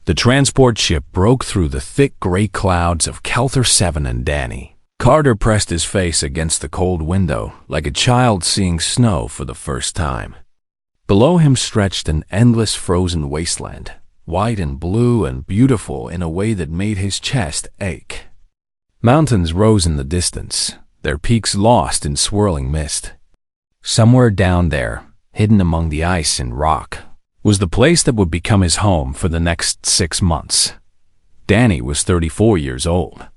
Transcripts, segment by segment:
The transport ship broke through the thick gray clouds of Kelthar 7 and Danny. Carter pressed his face against the cold window like a child seeing snow for the first time. Below him stretched an endless frozen wasteland, white and blue and beautiful in a way that made his chest ache. Mountains rose in the distance, their peaks lost in swirling mist. Somewhere down there, hidden among the ice and rock, was the place that would become his home for the next 6 months. Danny was 34 years old.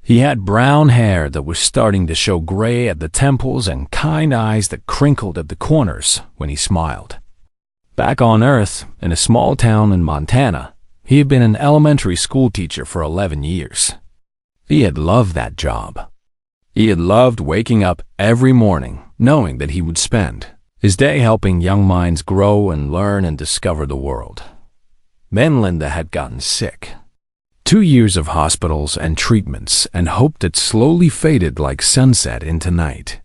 He had brown hair that was starting to show gray at the temples and kind eyes that crinkled at the corners when he smiled. Back on Earth, in a small town in Montana, he had been an elementary school teacher for 11 years. He had loved that job. He had loved waking up every morning knowing that he would spend his day helping young minds grow and learn and discover the world. Then Linda had gotten sick. 2 years of hospitals and treatments and hope that slowly faded like sunset into night.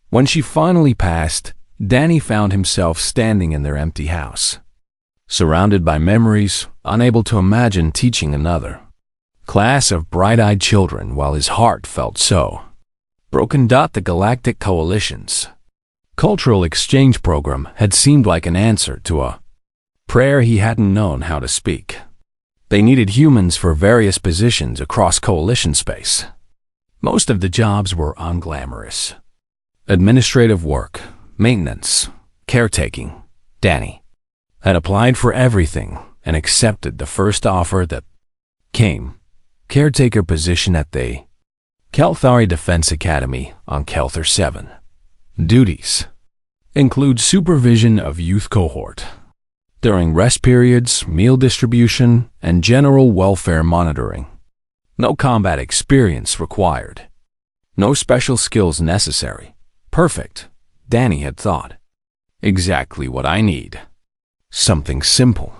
When she finally passed, Danny found himself standing in their empty house, surrounded by memories, unable to imagine teaching another class of bright-eyed children while his heart felt so broken. The Galactic Coalition's cultural exchange program had seemed like an answer to a prayer he hadn't known how to speak. They needed humans for various positions across Coalition space. Most of the jobs were unglamorous. Administrative work, maintenance, caretaking. Danny had applied for everything and accepted the first offer that came. Caretaker position at the Kelthar Defense Academy on Kelthar 7. Duties include supervision of youth cohort during rest periods, meal distribution, and general welfare monitoring. No combat experience required. No special skills necessary. Perfect, Danny had thought. Exactly what I need. Something simple.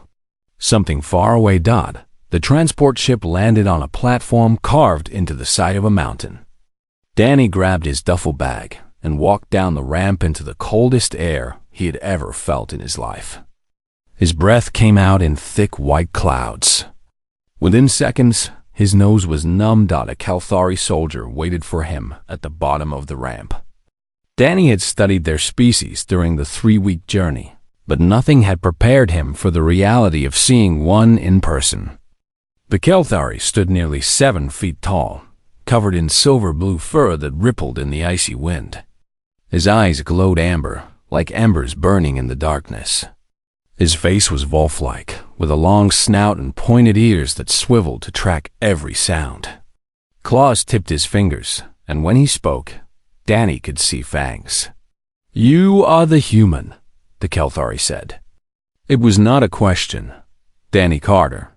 Something far away. The transport ship landed on a platform carved into the side of a mountain. Danny grabbed his duffel bag and walked down the ramp into the coldest air he had ever felt in his life. His breath came out in thick white clouds. Within seconds, his nose was numbed. A Kelthari soldier waited for him at the bottom of the ramp. Danny had studied their species during the 3-week journey, but nothing had prepared him for the reality of seeing one in person. The Kelthari stood nearly 7 feet tall, covered in silver blue fur that rippled in the icy wind. His eyes glowed amber, like embers burning in the darkness. His face was wolf-like, with a long snout and pointed ears that swiveled to track every sound. Claws tipped his fingers, and when he spoke, Danny could see fangs. "You are the human," the Kelthari said. It was not a question. Danny Carter.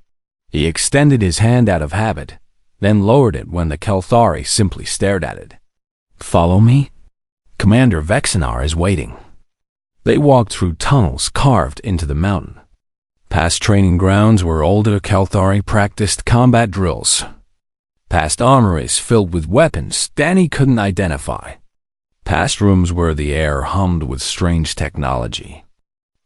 He extended his hand out of habit, then lowered it when the Kelthari simply stared at it. "Follow me? Commander Vexinar is waiting." They walked through tunnels carved into the mountain, past training grounds where older Kelthari practiced combat drills, past armories filled with weapons Danny couldn't identify, past rooms where the air hummed with strange technology.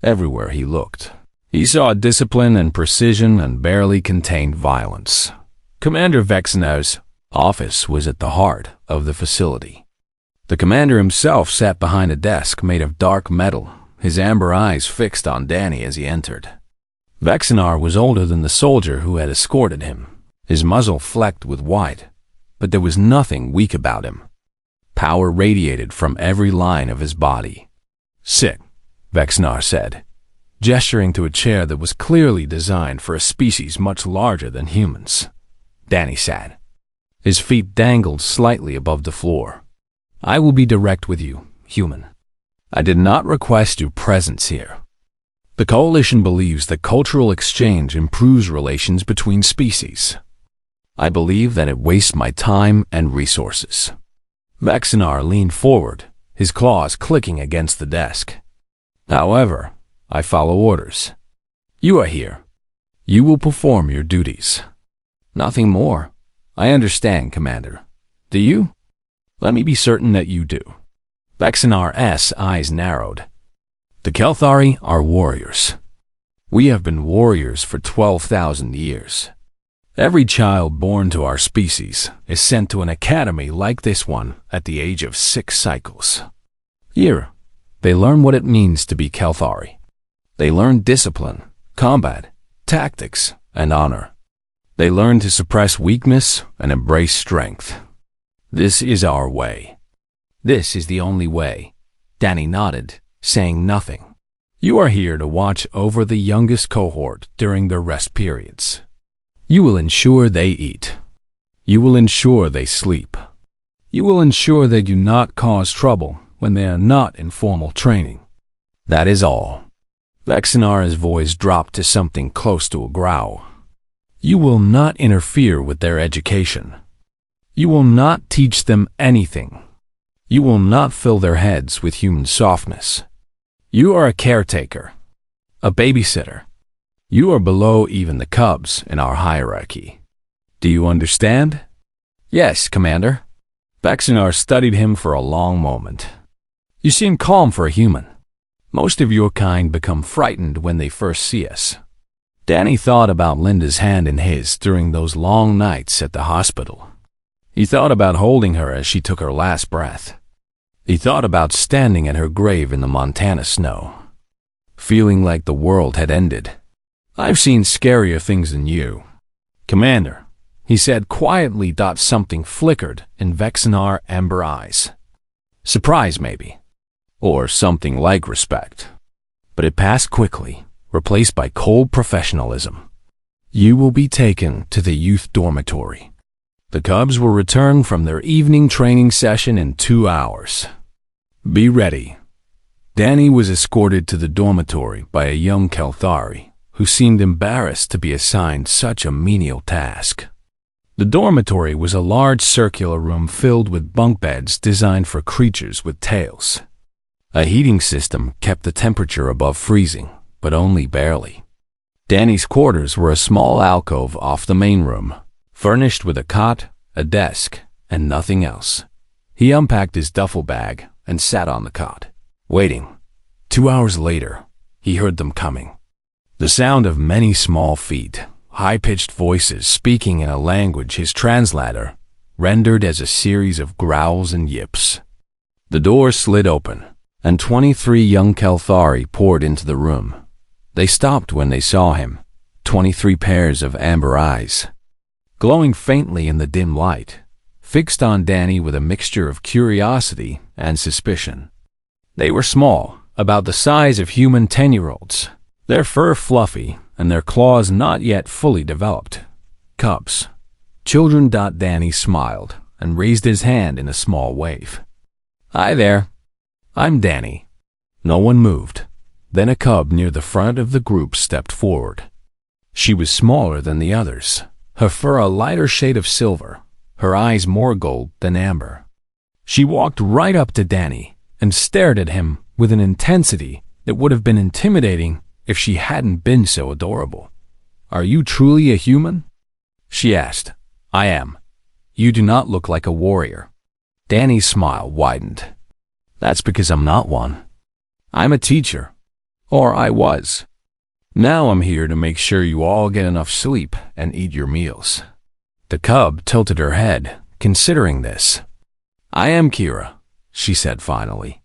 Everywhere he looked, he saw discipline and precision and barely contained violence. Commander Vexinar's office was at the heart of the facility. The commander himself sat behind a desk made of dark metal, his amber eyes fixed on Danny as he entered. Vexinar was older than the soldier who had escorted him, his muzzle flecked with white, but there was nothing weak about him. Power radiated from every line of his body. "Sit," Vexinar said, gesturing to a chair that was clearly designed for a species much larger than humans. Danny sat. His feet dangled slightly above the floor. "I will be direct with you, human. I did not request your presence here. The Coalition believes that cultural exchange improves relations between species. I believe that it wastes my time and resources." Vexinar leaned forward, his claws clicking against the desk. "However, I follow orders. You are here. You will perform your duties. Nothing more. I understand, Commander. Do you? Let me be certain that you do." Vexinar's eyes narrowed. "The Kelthari are warriors. We have been warriors for 12,000 years. Every child born to our species is sent to an academy like this one at the age of 6 cycles. Here, they learn what it means to be Kelthari. They learn discipline, combat, tactics, and honor. They learn to suppress weakness and embrace strength. This is our way. This is the only way. Danny nodded, saying nothing. You are here to watch over the youngest cohort during their rest periods. You will ensure they eat. You will ensure they sleep. You will ensure they do not cause trouble when they are not in formal training. That is all. Vexenar's voice dropped to something close to a growl. You will not interfere with their education. You will not teach them anything. You will not fill their heads with human softness. You are a caretaker, a babysitter. You are below even the cubs in our hierarchy. Do you understand? Yes, Commander. Vexenar studied him for a long moment. You seem calm for a human. Most of your kind become frightened when they first see us. Danny thought about Linda's hand in his during those long nights at the hospital. He thought about holding her as she took her last breath. He thought about standing at her grave in the Montana snow, feeling like the world had ended. I've seen scarier things than you. Commander, he said quietly. Something flickered in Vexenar amber eyes. Surprise, maybe. Or something like respect. But it passed quickly, replaced by cold professionalism. You will be taken to the youth dormitory. The cubs will return from their evening training session in 2 hours. Be ready. Danny was escorted to the dormitory by a young Kelthari, who seemed embarrassed to be assigned such a menial task. The dormitory was a large circular room filled with bunk beds designed for creatures with tails. A heating system kept the temperature above freezing, but only barely. Danny's quarters were a small alcove off the main room, furnished with a cot, a desk, and nothing else. He unpacked his duffel bag and sat on the cot, waiting. 2 hours later, he heard them coming. The sound of many small feet, high-pitched voices speaking in a language his translator rendered as a series of growls and yips. The door slid open, and 23 young Kelthari poured into the room. They stopped when they saw him, 23 pairs of amber eyes, glowing faintly in the dim light, fixed on Danny with a mixture of curiosity and suspicion. They were small, about the size of human 10-year-olds, their fur fluffy and their claws not yet fully developed. Cubs. Children. Danny smiled and raised his hand in a small wave. Hi there. I'm Danny. No one moved. Then a cub near the front of the group stepped forward. She was smaller than the others, her fur a lighter shade of silver, her eyes more gold than amber. She walked right up to Danny and stared at him with an intensity that would have been intimidating if she hadn't been so adorable. Are you truly a human? She asked. I am. You do not look like a warrior. Danny's smile widened. That's because I'm not one. I'm a teacher. Or I was. Now I'm here to make sure you all get enough sleep and eat your meals. The cub tilted her head, considering this. I am Kira, she said finally.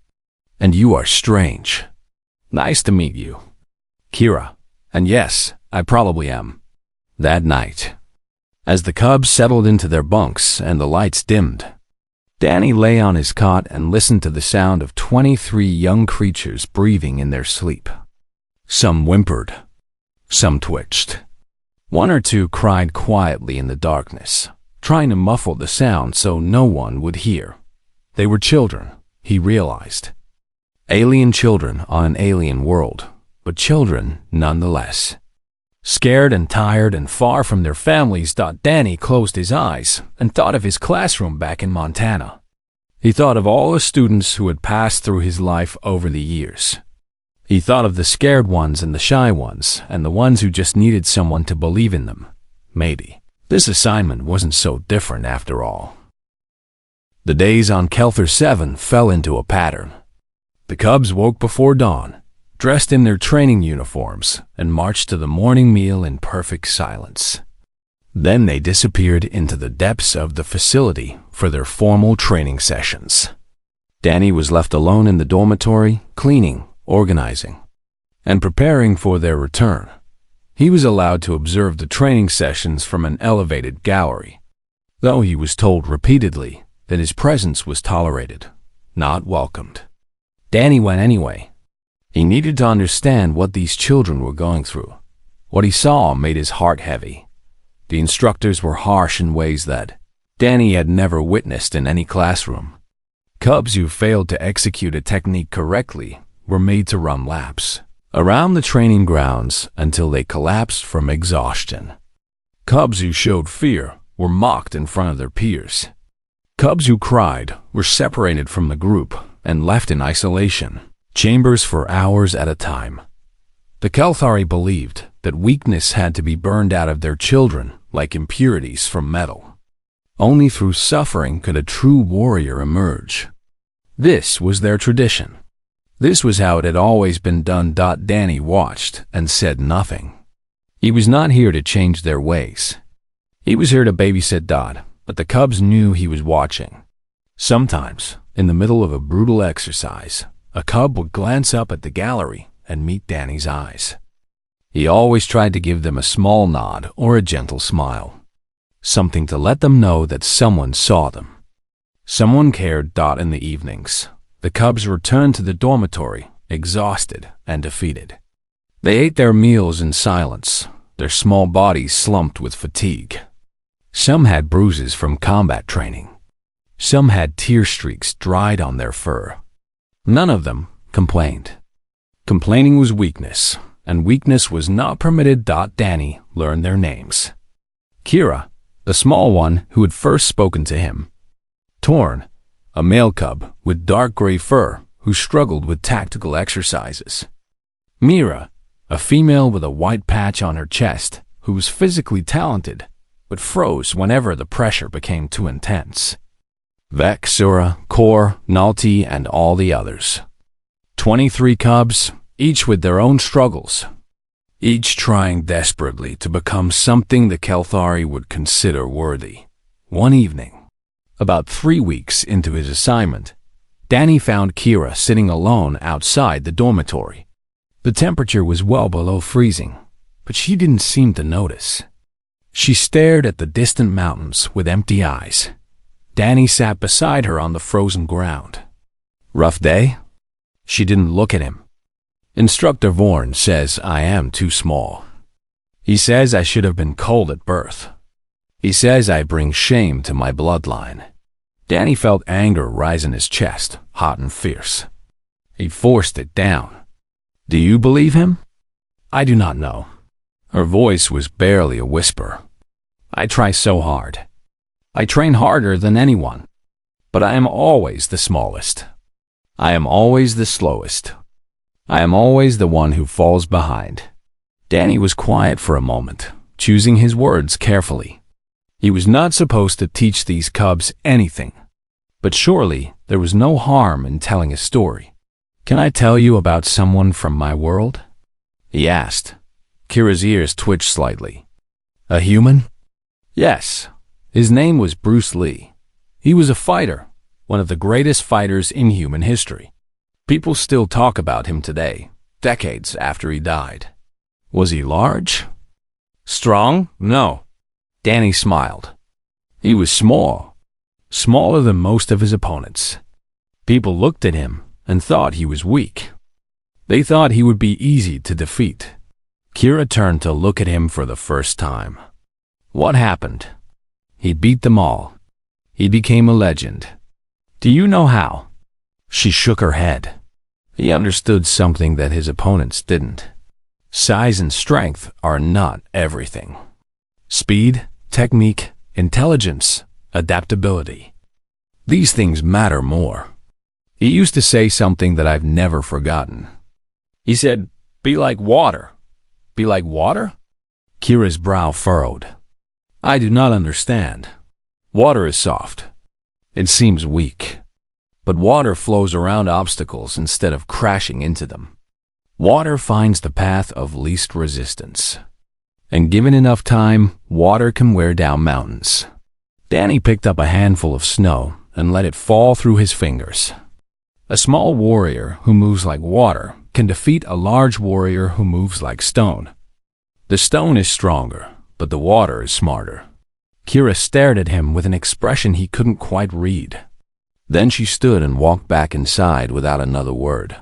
And you are strange. Nice to meet you. Kira. And yes, I probably am. That night, as the cubs settled into their bunks and the lights dimmed, Danny lay on his cot and listened to the sound of 23 young creatures breathing in their sleep. Some whimpered. Some twitched. 1 or 2 cried quietly in the darkness, trying to muffle the sound so no one would hear. They were children, he realized. Alien children on an alien world, but children nonetheless. Scared and tired and far from their families, Danny closed his eyes and thought of his classroom back in Montana. He thought of all the students who had passed through his life over the years. He thought of the scared ones and the shy ones and the ones who just needed someone to believe in them. Maybe this assignment wasn't so different after all. The days on Kelthar 7 fell into a pattern. The cubs woke before dawn, dressed in their training uniforms, and marched to the morning meal in perfect silence. Then they disappeared into the depths of the facility for their formal training sessions. Danny was left alone in the dormitory, cleaning, organizing, and preparing for their return. He was allowed to observe the training sessions from an elevated gallery, though he was told repeatedly that his presence was tolerated, not welcomed. Danny went anyway. He needed to understand what these children were going through. What he saw made his heart heavy. The instructors were harsh in ways that Danny had never witnessed in any classroom. Cubs who failed to execute a technique correctly were made to run laps around the training grounds until they collapsed from exhaustion. Cubs who showed fear were mocked in front of their peers. Cubs who cried were separated from the group and left in isolation chambers for hours at a time. The Kelthari believed that weakness had to be burned out of their children like impurities from metal. Only through suffering could a true warrior emerge. This was their tradition. This was how it had always been done. Danny watched and said nothing. He was not here to change their ways. He was here to babysit Dot, but the cubs knew he was watching. Sometimes, in the middle of a brutal exercise, a cub would glance up at the gallery and meet Danny's eyes. He always tried to give them a small nod or a gentle smile. Something to let them know that someone saw them. Someone cared. In the evenings, the cubs returned to the dormitory, exhausted and defeated. They ate their meals in silence, their small bodies slumped with fatigue. Some had bruises from combat training. Some had tear streaks dried on their fur. None of them complained. Complaining was weakness, and weakness was not permitted. Danny learned their names. Kira, the small one who had first spoken to him. Torn, a male cub with dark gray fur who struggled with tactical exercises. Mira, a female with a white patch on her chest who was physically talented but froze whenever the pressure became too intense. Vex, Sura, Kor, Nalti, and all the others. 23 cubs, each with their own struggles. Each trying desperately to become something the Kelthari would consider worthy. One evening, about 3 weeks into his assignment, Danny found Kira sitting alone outside the dormitory. The temperature was well below freezing, but she didn't seem to notice. She stared at the distant mountains with empty eyes. Danny sat beside her on the frozen ground. Rough day? She didn't look at him. Instructor Vorn says I am too small. He says I should have been cold at birth. He says I bring shame to my bloodline. Danny felt anger rise in his chest, hot and fierce. He forced it down. Do you believe him? I do not know. Her voice was barely a whisper. I try so hard. I train harder than anyone. But I am always the smallest. I am always the slowest. I am always the one who falls behind. Danny was quiet for a moment, choosing his words carefully. He was not supposed to teach these cubs anything. But surely there was no harm in telling a story. Can I tell you about someone from my world? He asked. Kira's ears twitched slightly. A human? Yes. His name was Bruce Lee. He was a fighter, one of the greatest fighters in human history. People still talk about him today, decades after he died. Was he large? Strong? No. Danny smiled. He was small, smaller than most of his opponents. People looked at him and thought he was weak. They thought he would be easy to defeat. Kira turned to look at him for the first time. What happened? He beat them all. He became a legend. Do you know how? She shook her head. He understood something that his opponents didn't. Size and strength are not everything. Speed, technique, intelligence, adaptability. These things matter more. He used to say something that I've never forgotten. He said, "Be like water." Be like water? Kira's brow furrowed. I do not understand. Water is soft. It seems weak. But water flows around obstacles instead of crashing into them. Water finds the path of least resistance. And given enough time, water can wear down mountains. Danny picked up a handful of snow and let it fall through his fingers. A small warrior who moves like water can defeat a large warrior who moves like stone. The stone is stronger, but the water is smarter. Kira stared at him with an expression he couldn't quite read. Then she stood and walked back inside without another word.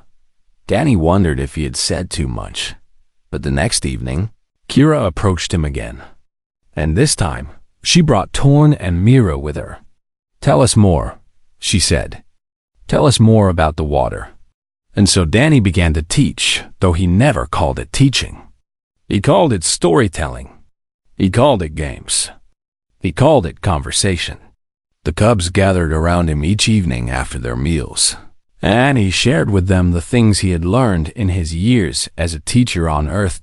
Danny wondered if he had said too much. But the next evening, Kira approached him again. And this time, she brought Torn and Mira with her. "Tell us more," she said. "Tell us more about the water." And so Danny began to teach, though he never called it teaching. He called it storytelling. He called it games. He called it conversation. The cubs gathered around him each evening after their meals, and he shared with them the things he had learned in his years as a teacher on Earth.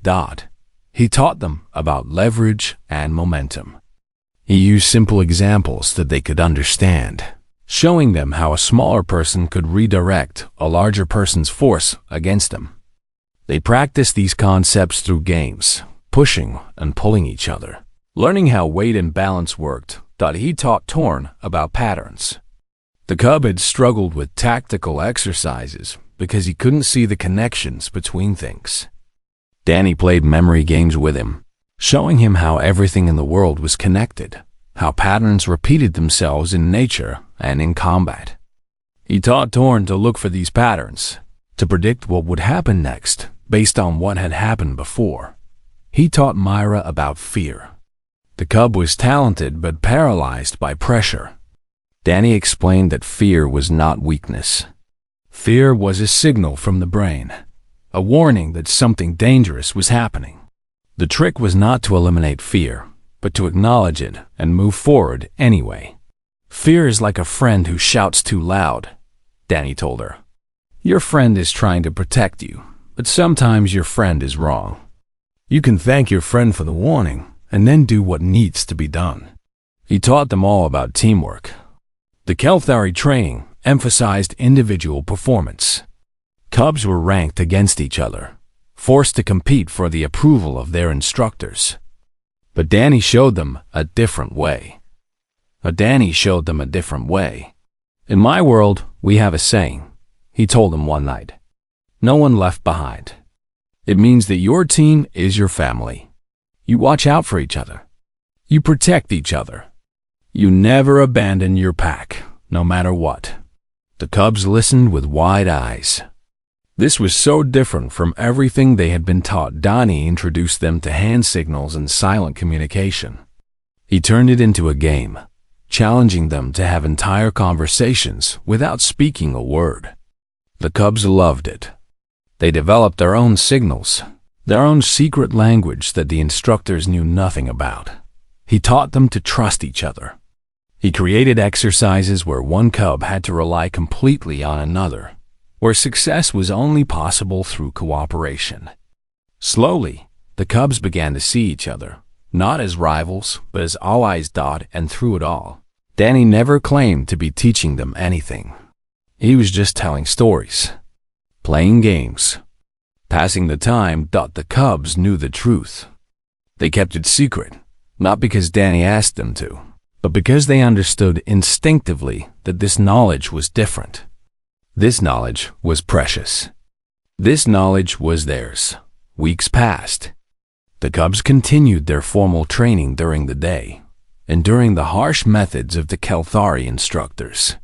He taught them about leverage and momentum. He used simple examples that they could understand, showing them how a smaller person could redirect a larger person's force against them. They practiced these concepts through games, pushing and pulling each other. Learning how weight and balance worked, he taught Torn about patterns. The cub had struggled with tactical exercises because he couldn't see the connections between things. Danny played memory games with him, showing him how everything in the world was connected, how patterns repeated themselves in nature and in combat. He taught Torn to look for these patterns, to predict what would happen next based on what had happened before. He taught Myra about fear. The cub was talented but paralyzed by pressure. Danny explained that fear was not weakness. Fear was a signal from the brain, a warning that something dangerous was happening. The trick was not to eliminate fear, but to acknowledge it and move forward anyway. "Fear is like a friend who shouts too loud," Danny told her. "Your friend is trying to protect you, but sometimes your friend is wrong. You can thank your friend for the warning and then do what needs to be done." He taught them all about teamwork. The Kelthari training emphasized individual performance. Cubs were ranked against each other, forced to compete for the approval of their instructors. But Danny showed them a different way. "In my world, we have a saying," he told them one night. "No one left behind." It means that your team is your family. You watch out for each other. You protect each other. You never abandon your pack, no matter what. The cubs listened with wide eyes. This was so different from everything they had been taught. Danny introduced them to hand signals and silent communication. He turned it into a game, challenging them to have entire conversations without speaking a word. The cubs loved it. They developed their own signals, their own secret language that the instructors knew nothing about. He taught them to trust each other. He created exercises where one cub had to rely completely on another, where success was only possible through cooperation. Slowly, the cubs began to see each other, not as rivals, but as allies. And through it all, Danny never claimed to be teaching them anything. He was just telling stories, playing games, passing the time. The cubs knew the truth. They kept it secret, not because Danny asked them to, but because they understood instinctively that this knowledge was different. This knowledge was precious. This knowledge was theirs. Weeks passed. The cubs continued their formal training during the day, enduring the harsh methods of the Kelthari instructors.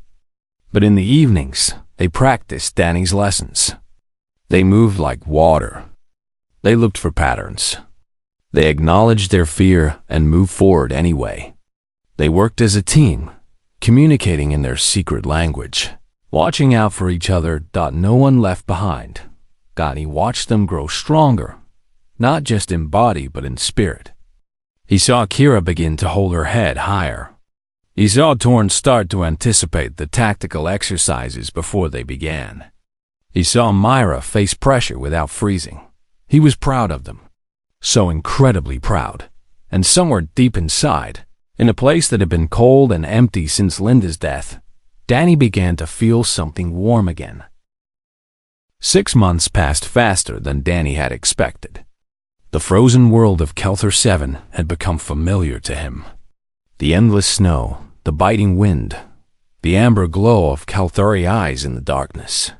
But in the evenings, they practiced Danny's lessons. They moved like water. They looked for patterns. They acknowledged their fear and moved forward anyway. They worked as a team, communicating in their secret language, watching out for each other. No one left behind. Danny watched them grow stronger, not just in body but in spirit. He saw Kira begin to hold her head higher. He saw Torn start to anticipate the tactical exercises before they began. He saw Myra face pressure without freezing. He was proud of them. So incredibly proud. And somewhere deep inside, in a place that had been cold and empty since Linda's death, Danny began to feel something warm again. 6 months passed faster than Danny had expected. The frozen world of Kelthar 7 had become familiar to him. The endless snow, the biting wind, the amber glow of Kelthari eyes in the darkness.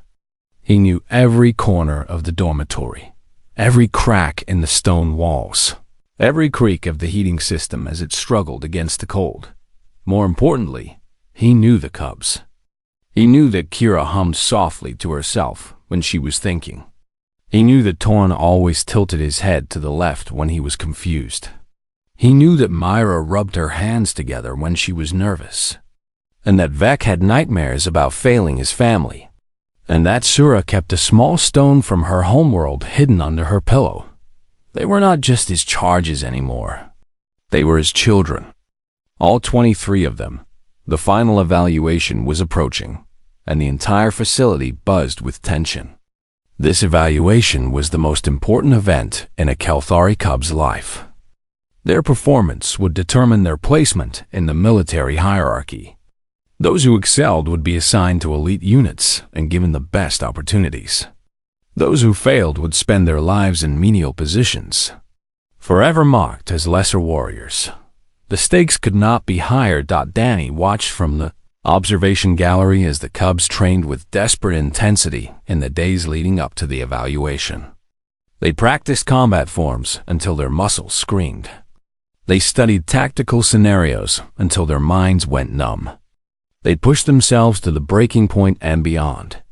He knew every corner of the dormitory, every crack in the stone walls, every creak of the heating system as it struggled against the cold. More importantly, he knew the cubs. He knew that Kira hummed softly to herself when she was thinking. He knew that Torn always tilted his head to the left when he was confused. He knew that Myra rubbed her hands together when she was nervous, and that Vec had nightmares about failing his family, and that Sura kept a small stone from her homeworld hidden under her pillow. They were not just his charges anymore. They were his children. All 23 of them. The final evaluation was approaching, and the entire facility buzzed with tension. This evaluation was the most important event in a Kelthari cub's life. Their performance would determine their placement in the military hierarchy. Those who excelled would be assigned to elite units and given the best opportunities. Those who failed would spend their lives in menial positions, forever mocked as lesser warriors. The stakes could not be higher. Danny watched from the observation gallery as the cubs trained with desperate intensity in the days leading up to the evaluation. They practiced combat forms until their muscles screamed. They studied tactical scenarios until their minds went numb. They'd pushed themselves to the breaking point and beyond,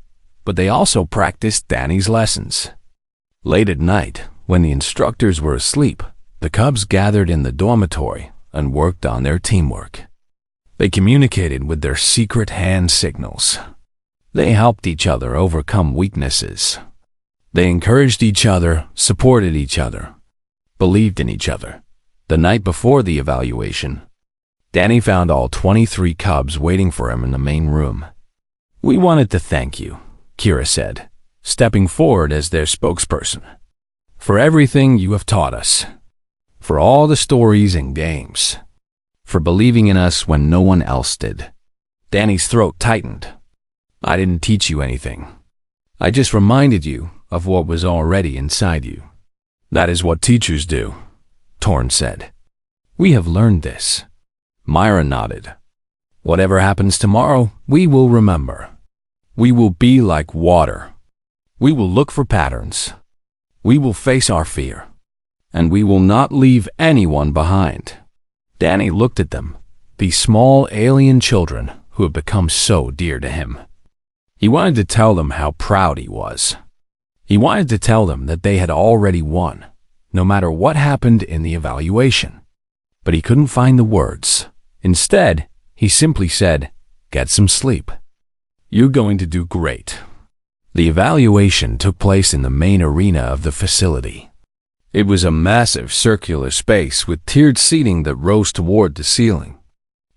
but they also practiced Danny's lessons. Late at night, when the instructors were asleep, the cubs gathered in the dormitory and worked on their teamwork. They communicated with their secret hand signals. They helped each other overcome weaknesses. They encouraged each other, supported each other, believed in each other. The night before the evaluation, Danny found all 23 cubs waiting for him in the main room. "We wanted to thank you," Kira said, stepping forward as their spokesperson, "for everything you have taught us, for all the stories and games, for believing in us when no one else did." Danny's throat tightened. "I didn't teach you anything. I just reminded you of what was already inside you." "That is what teachers do," Torn said. "We have learned this." Myra nodded. "Whatever happens tomorrow, we will remember. We will be like water. We will look for patterns. We will face our fear. And we will not leave anyone behind." Danny looked at them, these small alien children who had become so dear to him. He wanted to tell them how proud he was. He wanted to tell them that they had already won, no matter what happened in the evaluation. But he couldn't find the words. Instead, he simply said, "Get some sleep. You're going to do great." The evaluation took place in the main arena of the facility. It was a massive circular space with tiered seating that rose toward the ceiling.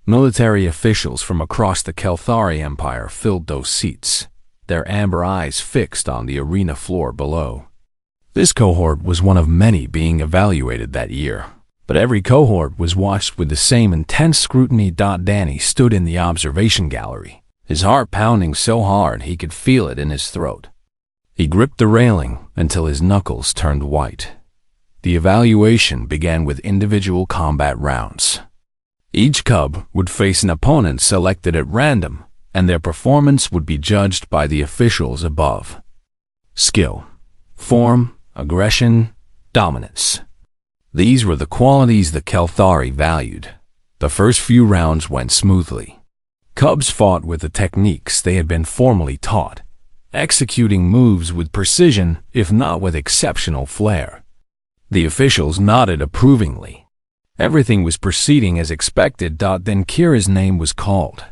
Military officials from across the Kelthari Empire filled those seats, their amber eyes fixed on the arena floor below. This cohort was one of many being evaluated that year, but every cohort was watched with the same intense scrutiny. Danny stood in the observation gallery, his heart pounding so hard he could feel it in his throat. He gripped the railing until his knuckles turned white. The evaluation began with individual combat rounds. Each cub would face an opponent selected at random, and their performance would be judged by the officials above. Skill, form, aggression, dominance. These were the qualities the Kelthari valued. The first few rounds went smoothly. Cubs fought with the techniques they had been formally taught, executing moves with precision, if not with exceptional flair. The officials nodded approvingly. Everything was proceeding as expected. Then Kira's name was called.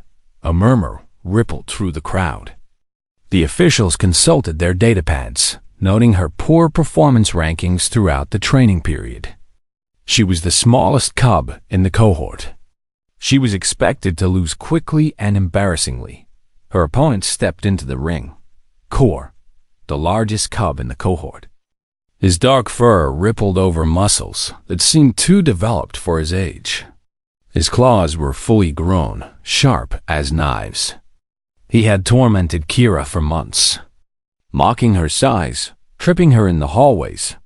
A murmur rippled through the crowd. The officials consulted their datapads, noting her poor performance rankings throughout the training period. She was the smallest cub in the cohort. She was expected to lose quickly and embarrassingly. Her opponent stepped into the ring. Kor, the largest cub in the cohort. His dark fur rippled over muscles that seemed too developed for his age. His claws were fully grown, sharp as knives. He had tormented Kira for months. mocking her size, tripping her in the hallways,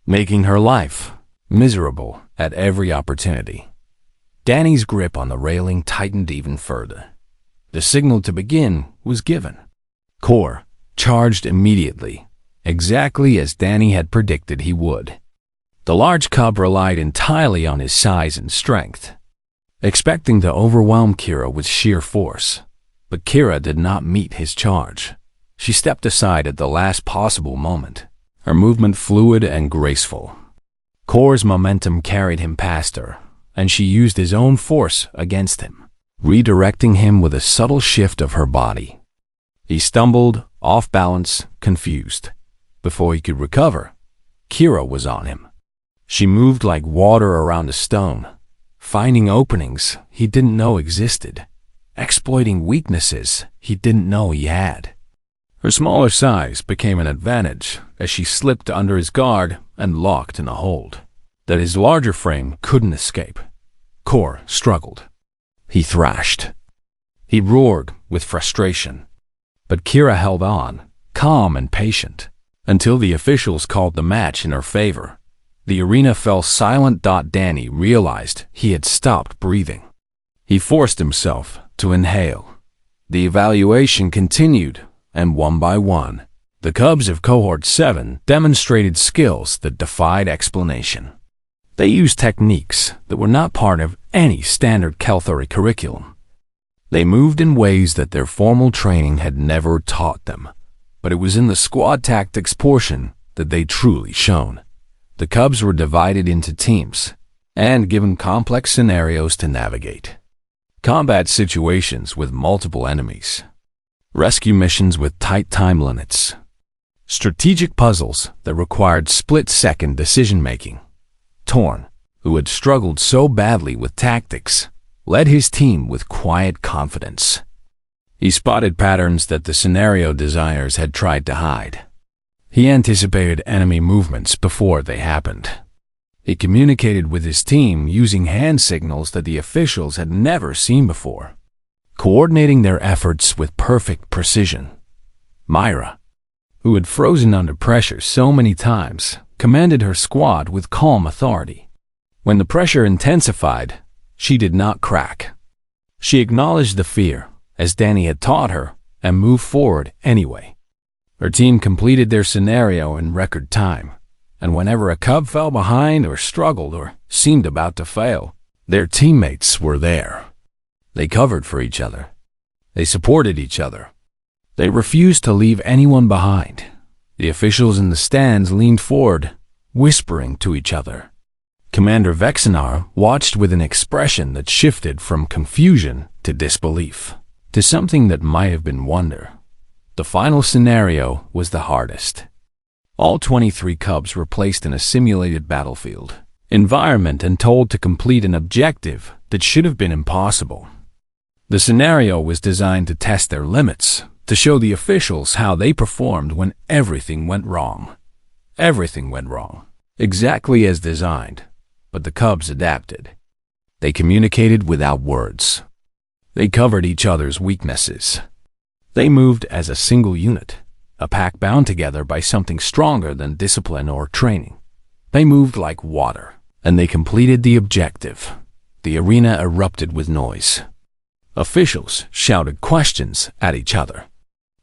making her life miserable at every opportunity. Danny's grip on the railing tightened even further. The signal to begin was given. Core charged immediately, exactly as Danny had predicted he would. The large cub relied entirely on his size and strength, expecting to overwhelm Kira with sheer force. But Kira did not meet his charge. She stepped aside at the last possible moment, her movement fluid and graceful. Core's momentum carried him past her, and she used his own force against him, redirecting him with a subtle shift of her body. He stumbled, off balance, confused. Before he could recover, Kira was on him. She moved like water around a stone, finding openings he didn't know existed, exploiting weaknesses he didn't know he had. Her smaller size became an advantage as she slipped under his guard and locked in a hold that his larger frame couldn't escape. Core struggled. He thrashed. He roared with frustration. But Kira held on, calm and patient, until the officials called the match in her favor. The arena fell silent. Danny realized he had stopped breathing. He forced himself to inhale. The evaluation continued, and one by one, the Cubs of Cohort 7 demonstrated skills that defied explanation. They used techniques that were not part of any standard Kelthari curriculum. They moved in ways that their formal training had never taught them, but it was in the squad tactics portion that they truly shone. The Cubs were divided into teams and given complex scenarios to navigate. Combat situations with multiple enemies, rescue missions with tight time limits, strategic puzzles that required split-second decision-making. Torn, who had struggled so badly with tactics, led his team with quiet confidence. He spotted patterns that the scenario designers had tried to hide. He anticipated enemy movements before they happened. He communicated with his team using hand signals that the officials had never seen before, coordinating their efforts with perfect precision. Myra, who had frozen under pressure so many times, commanded her squad with calm authority. When the pressure intensified, she did not crack. She acknowledged the fear, as Danny had taught her, and moved forward anyway. Her team completed their scenario in record time, and whenever a cub fell behind or struggled or seemed about to fail, their teammates were there. They covered for each other. They supported each other. They refused to leave anyone behind. The officials in the stands leaned forward, whispering to each other. Commander Vexinar watched with an expression that shifted from confusion to disbelief, to something that might have been wonder. The final scenario was the hardest. All 23 Cubs were placed in a simulated battlefield environment and told to complete an objective that should have been impossible. The scenario was designed to test their limits, to show the officials how they performed when everything went wrong. Everything went wrong, exactly as designed, but the Cubs adapted. They communicated without words. They covered each other's weaknesses. They moved as a single unit, a pack bound together by something stronger than discipline or training. They moved like water, and they completed the objective. The arena erupted with noise. Officials shouted questions at each other.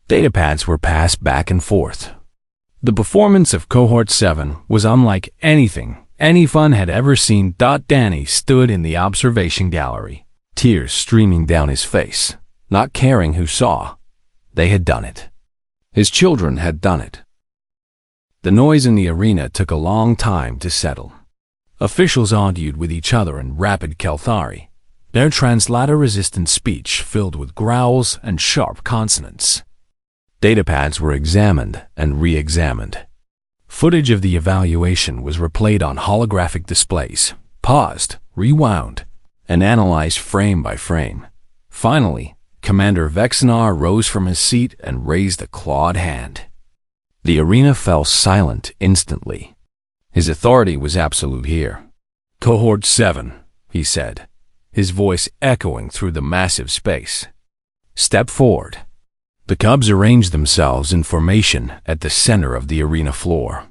Datapads were passed back and forth. The performance of Cohort 7 was unlike anything anyone had ever seen. Danny stood in the observation gallery, tears streaming down his face, not caring who saw. They had done it. His children had done it. The noise in the arena took a long time to settle. Officials argued with each other in rapid Kelthari, their translator-resistant speech filled with growls and sharp consonants. Datapads were examined and re-examined. Footage of the evaluation was replayed on holographic displays, paused, rewound, and analyzed frame by frame. Finally, Commander Vexinar rose from his seat and raised a clawed hand. The arena fell silent instantly. His authority was absolute here. "Cohort 7, he said, his voice echoing through the massive space. "Step forward." The cubs arranged themselves in formation at the center of the arena floor.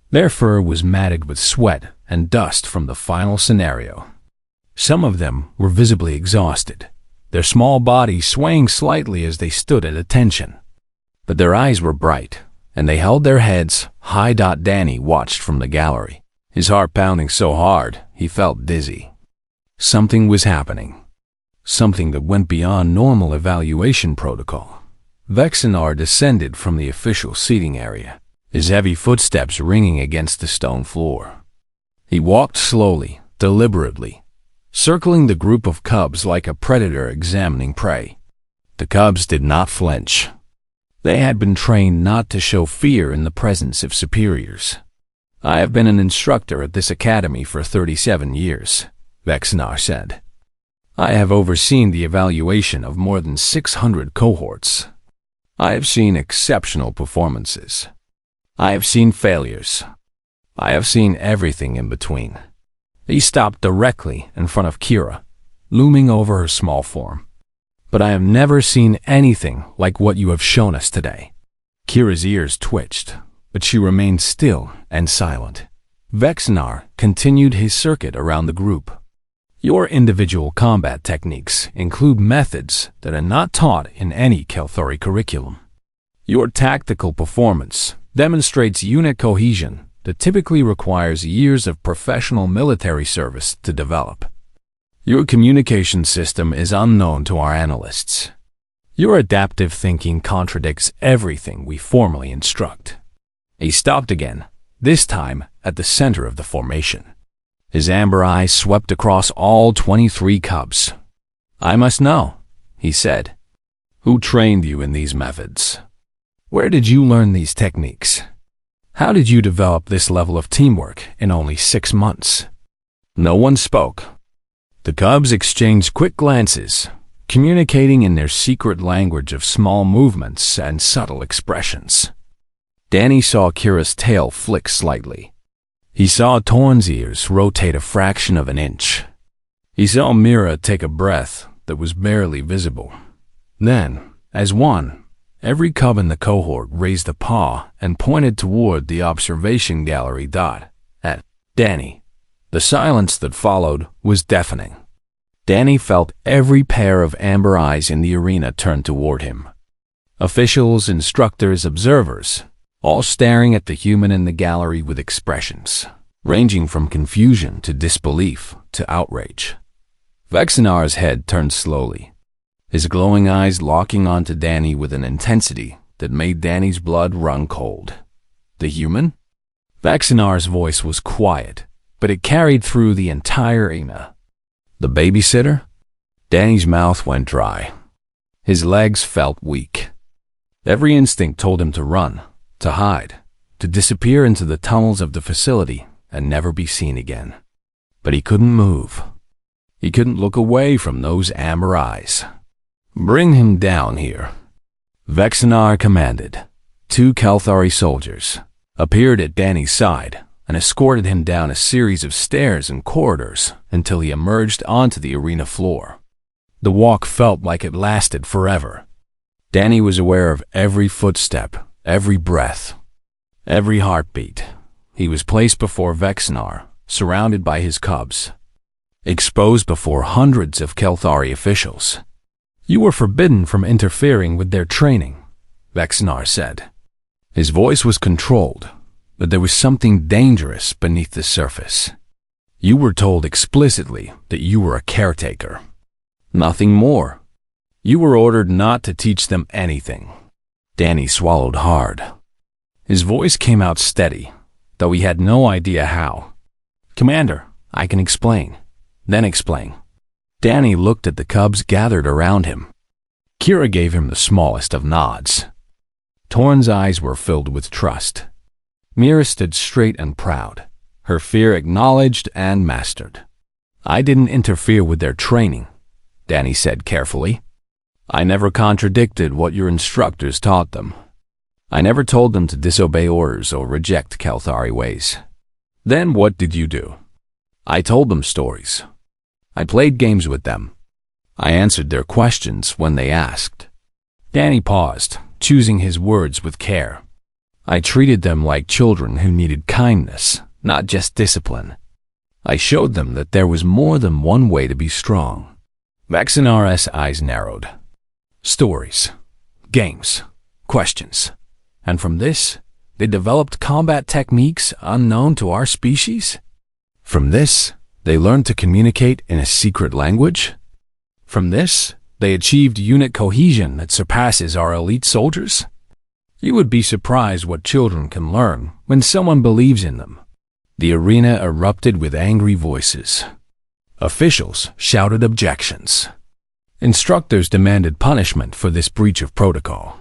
Their fur was matted with sweat and dust from the final scenario. Some of them were visibly exhausted, their small bodies swaying slightly as they stood at attention. But their eyes were bright, and they held their heads high. Danny watched from the gallery, his heart pounding so hard he felt dizzy. Something was happening, something that went beyond normal evaluation protocol. Vexinar descended from the official seating area, his heavy footsteps ringing against the stone floor. He walked slowly, deliberately, circling the group of cubs like a predator examining prey. The cubs did not flinch. They had been trained not to show fear in the presence of superiors. "I have been an instructor at this academy for 37 years, Vexinar said. "I have overseen the evaluation of more than 600 cohorts. I have seen exceptional performances. I have seen failures. I have seen everything in between." He stopped directly in front of Kira, looming over her small form. "But I have never seen anything like what you have shown us today." Kira's ears twitched, but she remained still and silent. Vexinar continued his circuit around the group. "Your individual combat techniques include methods that are not taught in any Kelthori curriculum. Your tactical performance demonstrates unit cohesion that typically requires years of professional military service to develop. Your communication system is unknown to our analysts. Your adaptive thinking contradicts everything we formally instruct." He stopped again, this time at the center of the formation. His amber eyes swept across all 23 cubs. "I must know," he said. "Who trained you in these methods? Where did you learn these techniques? How did you develop this level of teamwork in only 6 months?" No one spoke. The cubs exchanged quick glances, communicating in their secret language of small movements and subtle expressions. Danny saw Kira's tail flick slightly. He saw Torn's ears rotate a fraction of an inch. He saw Mira take a breath that was barely visible. Then, as one, every cub in the cohort raised a paw and pointed toward the observation gallery. At Danny. The silence that followed was deafening. Danny felt every pair of amber eyes in the arena turn toward him. Officials, instructors, observers, all staring at the human in the gallery with expressions ranging from confusion to disbelief to outrage. Vexinar's head turned slowly, his glowing eyes locking onto Danny with an intensity that made Danny's blood run cold. "The human?" Vexinar's voice was quiet, but it carried through the entire arena. "The babysitter?" Danny's mouth went dry. His legs felt weak. Every instinct told him to run, to hide, to disappear into the tunnels of the facility and never be seen again. But he couldn't move. He couldn't look away from those amber eyes. "Bring him down here," Vexinar commanded. 2 Kelthari soldiers appeared at Danny's side and escorted him down a series of stairs and corridors until he emerged onto the arena floor. The walk felt like it lasted forever. Danny was aware of every footstep, every breath, every heartbeat. He was placed before Vexinar, surrounded by his cubs, exposed before hundreds of Kelthari officials. "You were forbidden from interfering with their training," Vexinar said. His voice was controlled, but there was something dangerous beneath the surface. "You were told explicitly that you were a caretaker. Nothing more. You were ordered not to teach them anything." Danny swallowed hard. His voice came out steady, though he had no idea how. "Commander, I can explain. Then explain." Danny looked at the cubs gathered around him. Kira gave him the smallest of nods. Torn's eyes were filled with trust. Mira stood straight and proud, her fear acknowledged and mastered. "I didn't interfere with their training," Danny said carefully. "I never contradicted what your instructors taught them. I never told them to disobey orders or reject Kelthari ways." "Then what did you do?" "I told them stories. I played games with them. I answered their questions when they asked." Danny paused, choosing his words with care. I treated them like children who needed kindness, not just discipline. I showed them that there was more than one way to be strong. Vexenar's eyes narrowed. Stories, games, questions. And from this, they developed combat techniques unknown to our species? From this, they learned to communicate in a secret language? From this, they achieved unit cohesion that surpasses our elite soldiers? You would be surprised what children can learn when someone believes in them. The arena erupted with angry voices. Officials shouted objections. Instructors demanded punishment for this breach of protocol.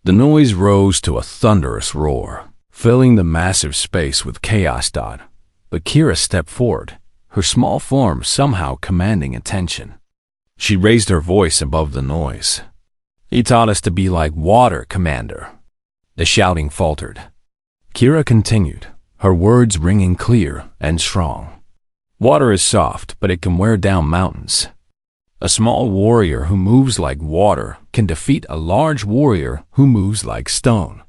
The noise rose to a thunderous roar, filling the massive space with chaos. But Kira stepped forward, her small form somehow commanding attention. She raised her voice above the noise. He taught us to be like water, Commander. The shouting faltered. Kira continued, her words ringing clear and strong. Water is soft, but it can wear down mountains. A small warrior who moves like water can defeat a large warrior who moves like stone.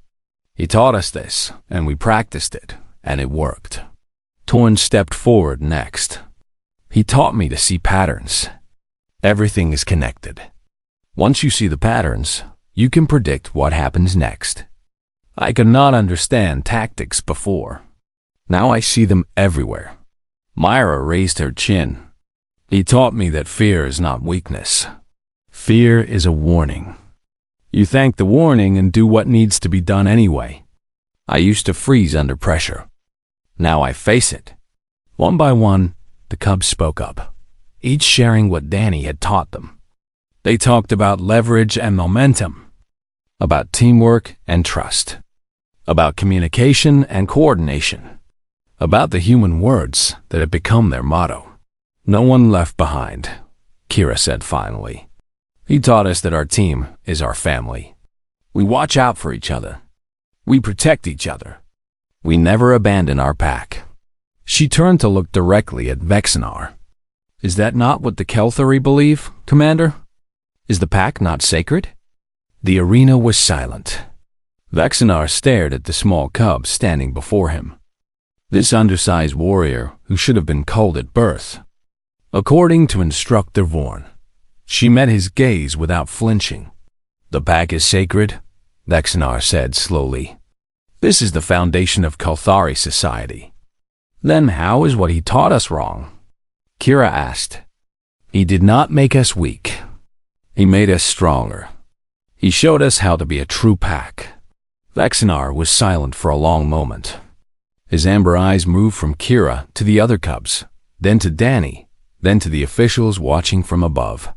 He taught us this, and we practiced it, and it worked. Torn stepped forward next. He taught me to see patterns. Everything is connected. Once you see the patterns, you can predict what happens next. I could not understand tactics before. Now I see them everywhere. Myra raised her chin. He taught me that fear is not weakness. Fear is a warning. You thank the warning and do what needs to be done anyway. I used to freeze under pressure. Now I face it. One by one, the cubs spoke up, each sharing what Danny had taught them. They talked about leverage and momentum, about teamwork and trust, about communication and coordination, about the human words that had become their motto. No one left behind, Kira said finally. He taught us that our team is our family. We watch out for each other. We protect each other. We never abandon our pack. She turned to look directly at Vexenar. Is that not what the Kelthari believe, Commander? Is the pack not sacred? The arena was silent. Vexenar stared at the small cub standing before him. This undersized warrior who should have been culled at birth. According to Instructor Vorn, she met his gaze without flinching. The pack is sacred, Vexenar said slowly. This is the foundation of Kelthari society. Then how is what he taught us wrong? Kira asked. He did not make us weak. He made us stronger. He showed us how to be a true pack. Vexenar was silent for a long moment. His amber eyes moved from Kira to the other cubs, then to Danny, then to the officials watching from above.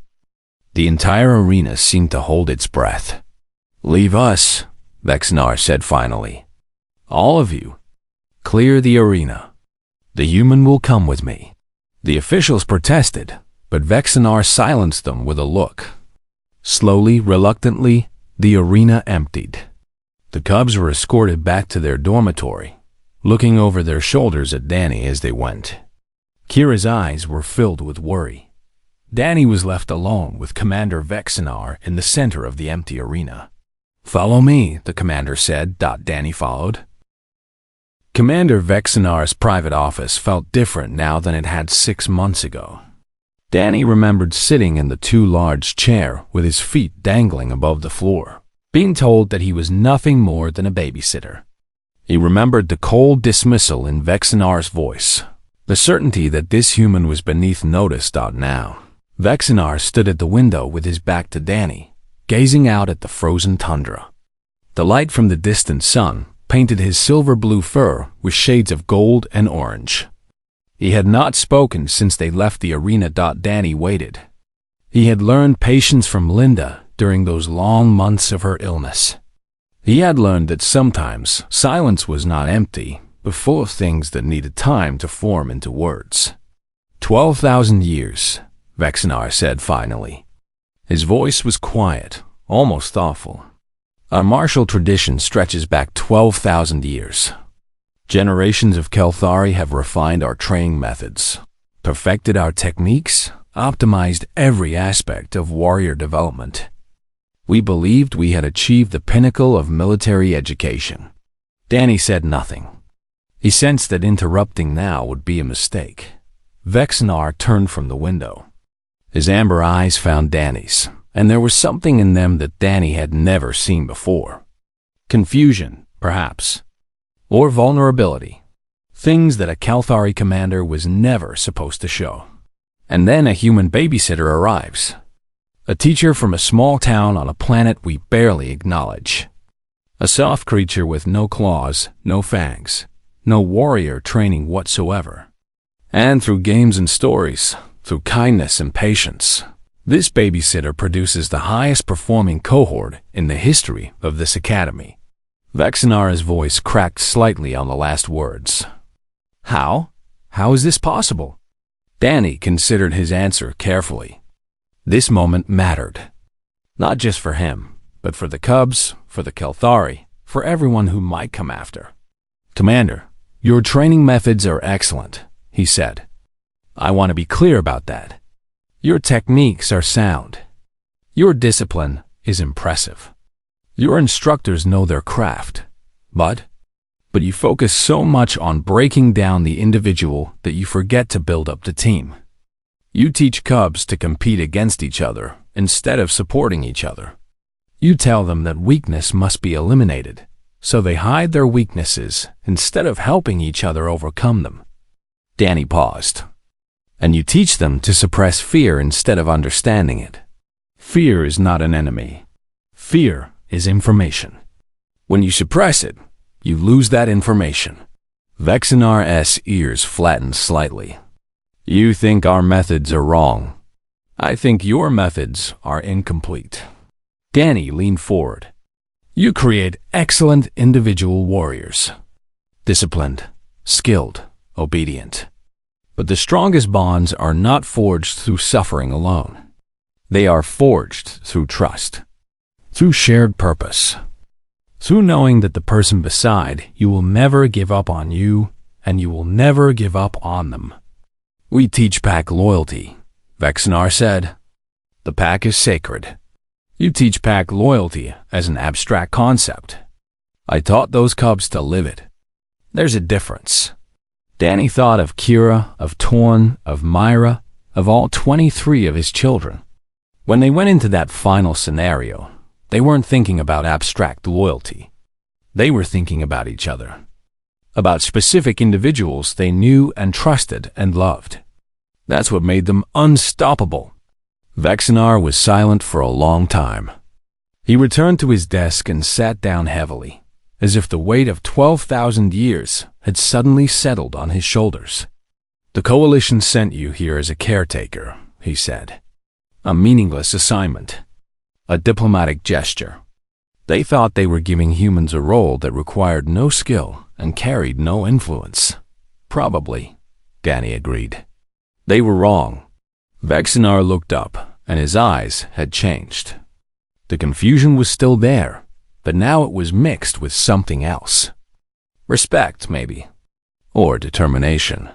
The entire arena seemed to hold its breath. Leave us, Vexenar said finally. All of you, clear the arena. The human will come with me. The officials protested, but Vexenar silenced them with a look. Slowly, reluctantly, the arena emptied. The cubs were escorted back to their dormitory, looking over their shoulders at Danny as they went. Kira's eyes were filled with worry. Danny was left alone with Commander Vexenar in the center of the empty arena. Follow me, the commander said. Danny followed. Commander Vexenar's private office felt different now than it had 6 months ago. Danny remembered sitting in the too large chair with his feet dangling above the floor, being told that he was nothing more than a babysitter. He remembered the cold dismissal in Vexenar's voice, the certainty that this human was beneath notice. Now, Vexenar stood at the window with his back to Danny, gazing out at the frozen tundra. The light from the distant sun painted his silver-blue fur with shades of gold and orange. He had not spoken since they left the arena. Danny waited. He had learned patience from Linda during those long months of her illness. He had learned that sometimes silence was not empty, but full of things that needed time to form into words. 12,000 years, Vexenar said finally. His voice was quiet, almost thoughtful. Our martial tradition stretches back 12,000 years. Generations of Kelthari have refined our training methods, perfected our techniques, optimized every aspect of warrior development. We believed we had achieved the pinnacle of military education. Danny said nothing. He sensed that interrupting now would be a mistake. Vexnar turned from the window. His amber eyes found Danny's, and there was something in them that Danny had never seen before. Confusion, perhaps. Or vulnerability. Things that a Kalthari commander was never supposed to show. And then a human babysitter arrives. A teacher from a small town on a planet we barely acknowledge. A soft creature with no claws, no fangs, no warrior training whatsoever. And through games and stories, through kindness and patience, this babysitter produces the highest performing cohort in the history of this academy. Vexinara's voice cracked slightly on the last words. How? How is this possible? Danny considered his answer carefully. This moment mattered. Not just for him, but for the Cubs, for the Kalthari, for everyone who might come after. Commander, your training methods are excellent, he said. I want to be clear about that. Your techniques are sound. Your discipline is impressive. Your instructors know their craft. But you focus so much on breaking down the individual that you forget to build up the team. You teach Cubs to compete against each other instead of supporting each other. You tell them that weakness must be eliminated, so they hide their weaknesses instead of helping each other overcome them. Danny paused. And you teach them to suppress fear instead of understanding it. Fear is not an enemy. Fear is information. When you suppress it, you lose that information. Vexinar's ears flattened slightly. You think our methods are wrong. I think your methods are incomplete. Danny leaned forward. You create excellent individual warriors. Disciplined, skilled, obedient. But the strongest bonds are not forged through suffering alone. They are forged through trust, through shared purpose, through knowing that the person beside you will never give up on you, and you will never give up on them. We teach pack loyalty, Vexinar said. The pack is sacred. You teach pack loyalty as an abstract concept. I taught those Cubs to live it. There's a difference. Danny thought of Kira, of Torn, of Myra, of all 23 of his children. When they went into that final scenario, they weren't thinking about abstract loyalty. They were thinking about each other. About specific individuals they knew and trusted and loved. That's what made them unstoppable. Vexinar was silent for a long time. He returned to his desk and sat down heavily, as if the weight of 12,000 years had suddenly settled on his shoulders. The Coalition sent you here as a caretaker, he said. A meaningless assignment. A diplomatic gesture. They thought they were giving humans a role that required no skill and carried no influence. Probably, Danny agreed. They were wrong. Vexinar looked up, and his eyes had changed. The confusion was still there, but now it was mixed with something else. Respect, maybe. Or determination.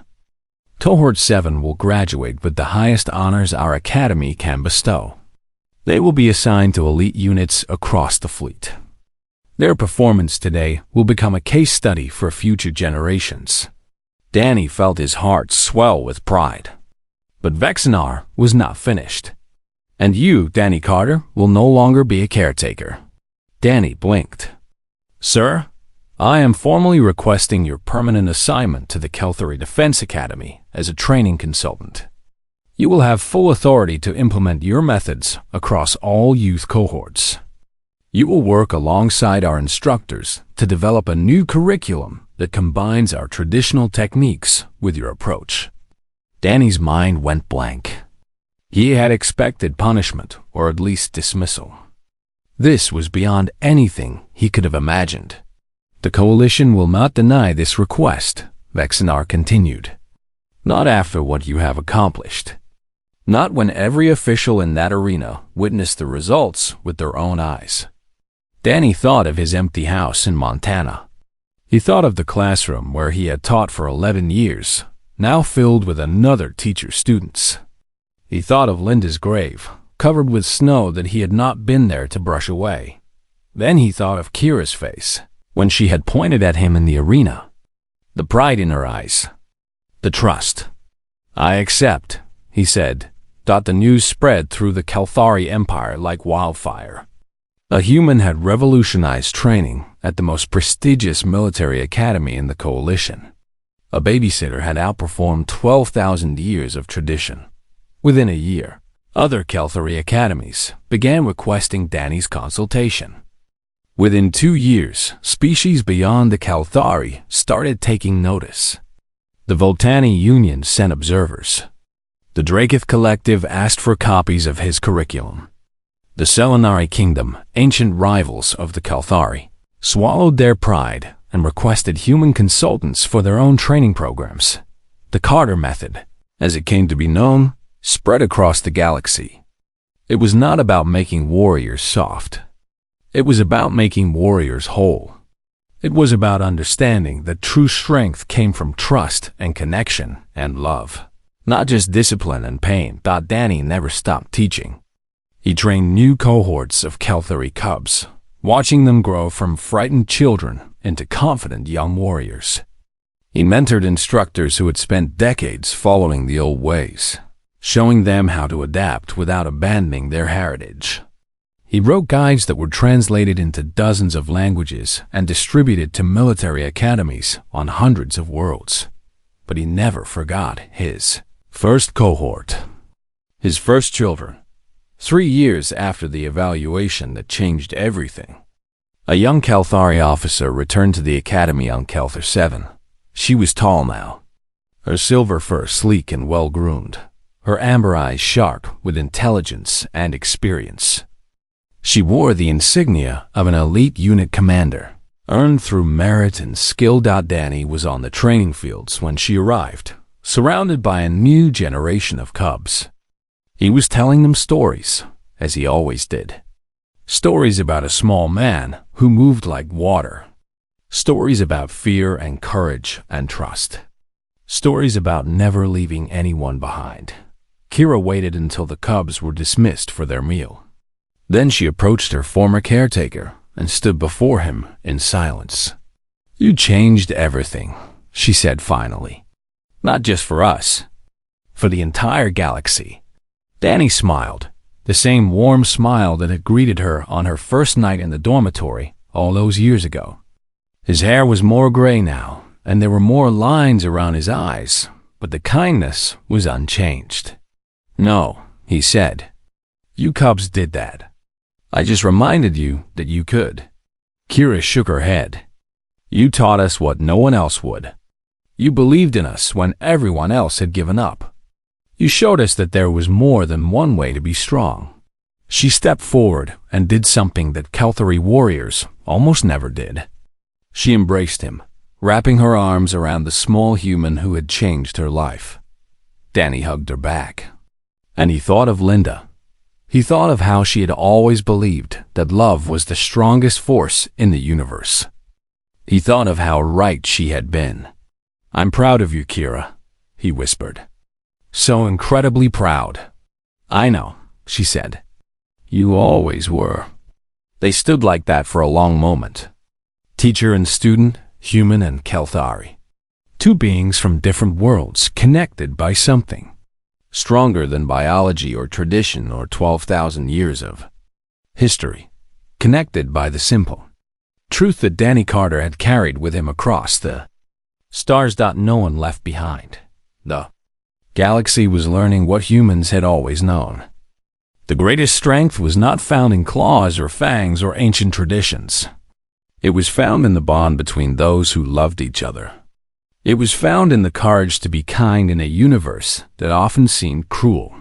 Cohort 7 will graduate with the highest honors our academy can bestow. They will be assigned to elite units across the fleet. Their performance today will become a case study for future generations. Danny felt his heart swell with pride. But Vexinar was not finished. And you, Danny Carter, will no longer be a caretaker. Danny blinked. Sir, I am formally requesting your permanent assignment to the Kalthari Defense Academy as a training consultant. You will have full authority to implement your methods across all youth cohorts. You will work alongside our instructors to develop a new curriculum that combines our traditional techniques with your approach. Danny's mind went blank. He had expected punishment, or at least dismissal. This was beyond anything he could have imagined. The Coalition will not deny this request, Vexinar continued. Not after what you have accomplished. Not when every official in that arena witnessed the results with their own eyes. Danny thought of his empty house in Montana. He thought of the classroom where he had taught for 11 years, now filled with another teacher's students. He thought of Linda's grave, covered with snow that he had not been there to brush away. Then he thought of Kira's face, when she had pointed at him in the arena. The pride in her eyes. The trust. "I accept," he said. The news spread through the Kalthari Empire like wildfire. A human had revolutionized training at the most prestigious military academy in the coalition. A babysitter had outperformed 12,000 years of tradition. Within a year, other Kalthari academies began requesting Danny's consultation. Within 2 years, species beyond the Kalthari started taking notice. The Voltani Union sent observers. The Dracoth Collective asked for copies of his curriculum. The Selenari Kingdom, ancient rivals of the Kalthari, swallowed their pride and requested human consultants for their own training programs. The Carter Method, as it came to be known, spread across the galaxy. It was not about making warriors soft. It was about making warriors whole. It was about understanding that true strength came from trust and connection and love, not just discipline and pain. Danny never stopped teaching. He trained new cohorts of Kalthari cubs, watching them grow from frightened children into confident young warriors. He mentored instructors who had spent decades following the old ways, showing them how to adapt without abandoning their heritage. He wrote guides that were translated into dozens of languages and distributed to military academies on hundreds of worlds. But he never forgot his first cohort, his first children. 3 years after the evaluation that changed everything, a young Kalthari officer returned to the academy on Kalthar 7. She was tall now, her silver fur sleek and well-groomed, her amber eyes sharp with intelligence and experience. She wore the insignia of an elite unit commander, earned through merit and skill. Danny was on the training fields when she arrived, surrounded by a new generation of cubs. He was telling them stories, as he always did. Stories about a small man who moved like water. Stories about fear and courage and trust. Stories about never leaving anyone behind. Kira waited until the cubs were dismissed for their meal. Then she approached her former caretaker and stood before him in silence. "You changed everything," she said finally. "Not just for us, for the entire galaxy." Danny smiled, the same warm smile that had greeted her on her first night in the dormitory all those years ago. His hair was more gray now, and there were more lines around his eyes, but the kindness was unchanged. "No," he said. "You cubs did that. I just reminded you that you could." Kira shook her head. "You taught us what no one else would. You believed in us when everyone else had given up. You showed us that there was more than one way to be strong." She stepped forward and did something that Kalthari warriors almost never did. She embraced him, wrapping her arms around the small human who had changed her life. Danny hugged her back. And he thought of Linda. He thought of how she had always believed that love was the strongest force in the universe. He thought of how right she had been. "I'm proud of you, Kira," he whispered. "So incredibly proud." "I know," she said. "You always were." They stood like that for a long moment. Teacher and student, human and Kalthari. Two beings from different worlds connected by something stronger than biology or tradition or 12,000 years of history, connected by the simple truth that Danny Carter had carried with him across the stars. No one left behind. The galaxy was learning what humans had always known. The greatest strength was not found in claws or fangs or ancient traditions. It was found in the bond between those who loved each other. It was found in the courage to be kind in a universe that often seemed cruel.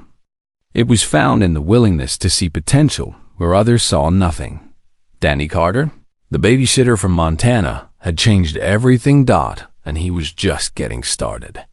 It was found in the willingness to see potential where others saw nothing. Danny Carter, the babysitter from Montana, had changed everything. And he was just getting started.